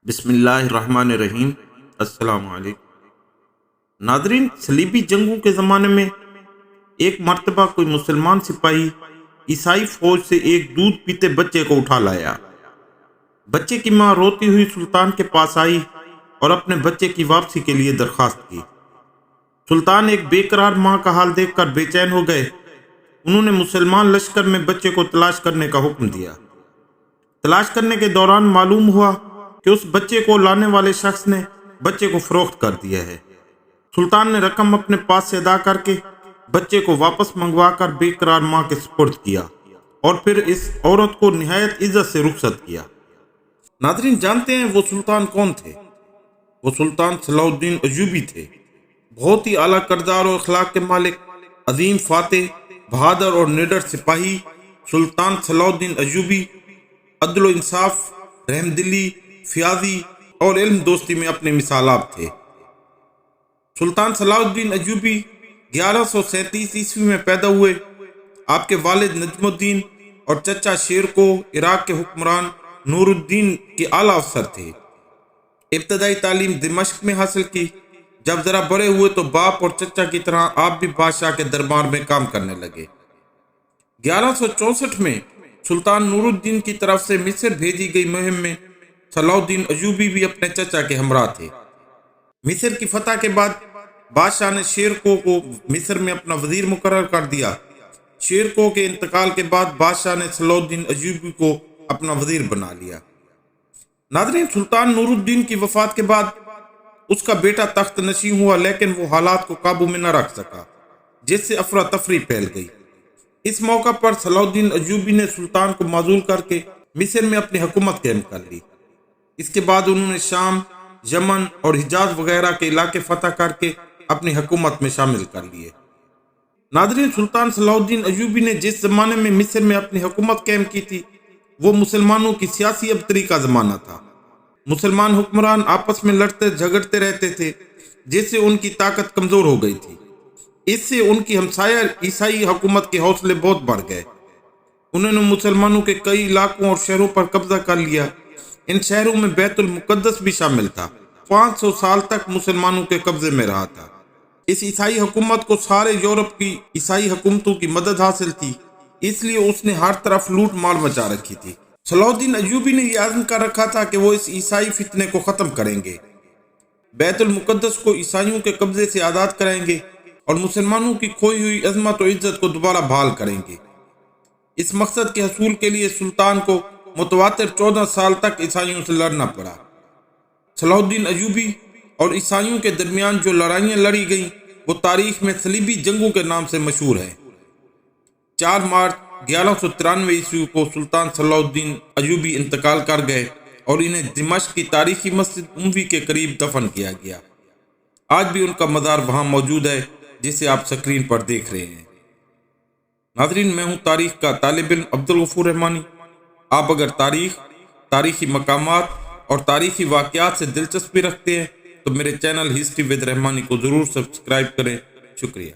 بسم اللہ الرحمن الرحیم۔ السلام علیکم ناظرین، صلیبی جنگوں کے زمانے میں ایک مرتبہ کوئی مسلمان سپاہی عیسائی فوج سے ایک دودھ پیتے بچے کو اٹھا لایا۔ بچے کی ماں روتی ہوئی سلطان کے پاس آئی اور اپنے بچے کی واپسی کے لیے درخواست کی۔ سلطان ایک بے قرار ماں کا حال دیکھ کر بے چین ہو گئے۔ انہوں نے مسلمان لشکر میں بچے کو تلاش کرنے کا حکم دیا۔ تلاش کرنے کے دوران معلوم ہوا کہ اس بچے کو لانے والے شخص نے بچے کو فروخت کر دیا ہے۔ سلطان نے رقم اپنے پاس سے ادا کر کے بچے کو واپس منگوا کر بے قرار ماں کے سپرد کیا اور پھر اس عورت کو نہایت عزت سے رخصت کیا۔ ناظرین، جانتے ہیں وہ سلطان کون تھے؟ وہ سلطان صلاح الدین ایوبی تھے۔ بہت ہی اعلیٰ کردار اور اخلاق کے مالک، عظیم فاتح، بہادر اور نڈر سپاہی سلطان صلاح الدین ایوبی عدل و انصاف، رحم دلی، فیاضی اور علم دوستی میں اپنے مثالاب تھے۔ سلطان صلاح الدین ایوبی 1137 عیسوی میں پیدا ہوئے۔ آپ کے والد نجم الدین اور چچا شیر کو عراق کے حکمران نور الدین کے اعلیٰ افسر تھے۔ ابتدائی تعلیم دمشق میں حاصل کی۔ جب ذرا بڑے ہوئے تو باپ اور چچا کی طرح آپ بھی بادشاہ کے دربار میں کام کرنے لگے۔ 1164 میں سلطان نور الدین کی طرف سے مصر بھیجی گئی مہم میں صلاح الدین ایوبی بھی اپنے چچا کے ہمراہ تھے۔ مصر کی فتح کے بعد بادشاہ نے شیر کو مصر میں اپنا وزیر مقرر کر دیا۔ شیر کو کے انتقال کے بعد بادشاہ نے صلاح الدین ایوبی کو اپنا وزیر بنا لیا۔ ناظرین، سلطان نور الدین کی وفات کے بعد اس کا بیٹا تخت نشین ہوا، لیکن وہ حالات کو قابو میں نہ رکھ سکا، جس سے افراتفری پھیل گئی۔ اس موقع پر صلاح الدین ایوبی نے سلطان کو معزول کر کے مصر میں اپنی حکومت قائم کر لی۔ اس کے بعد انہوں نے شام، یمن اور حجاز وغیرہ کے علاقے فتح کر کے اپنی حکومت میں شامل کر لیے۔ ناظرین، سلطان صلاح الدین ایوبی نے جس زمانے میں مصر میں اپنی حکومت قائم کی تھی، وہ مسلمانوں کی سیاسی ابتری کا زمانہ تھا۔ مسلمان حکمران آپس میں لڑتے جھگڑتے رہتے تھے، جس سے ان کی طاقت کمزور ہو گئی تھی۔ اس سے ان کی ہمسایہ عیسائی حکومت کے حوصلے بہت بڑھ گئے۔ انہوں نے مسلمانوں کے کئی علاقوں اور شہروں پر قبضہ کر لیا۔ ان شہروں میں بیت المقدس بھی شامل تھا۔ 500 سال تک مسلمانوں کے قبضے میں رہا تھا۔ اس عیسائی حکومت کو سارے یورپ کی عیسائی حکومتوں کی مدد حاصل تھی، اس لیے اس نے ہر طرف لوٹ مار مچا رکھی تھی۔ صلاح الدین ایوبی نے یہ عزم کر رکھا تھا کہ وہ اس عیسائی فتنے کو ختم کریں گے، بیت المقدس کو عیسائیوں کے قبضے سے آزاد کریں گے اور مسلمانوں کی کھوئی ہوئی عظمت و عزت کو دوبارہ بحال کریں گے۔ اس مقصد کے حصول کے لیے سلطان کو متواتر 14 سال تک عیسائیوں سے لڑنا پڑا۔ صلاح الدین ایوبی اور عیسائیوں کے درمیان جو لڑائیاں لڑی گئیں وہ تاریخ میں صلیبی جنگوں کے نام سے مشہور ہیں۔ 4 مارچ 1193 عیسوی کو سلطان صلاح الدین ایوبی انتقال کر گئے اور انہیں دمشق کی تاریخی مسجد اموی کے قریب دفن کیا گیا۔ آج بھی ان کا مزار وہاں موجود ہے، جسے آپ سکرین پر دیکھ رہے ہیں۔ ناظرین، میں ہوں تاریخ کا طالب علم عبدالغفور رحمانی۔ آپ اگر تاریخی مقامات اور تاریخی واقعات سے دلچسپی رکھتے ہیں تو میرے چینل ہسٹری ود رحمانی کو ضرور سبسکرائب کریں۔ شکریہ۔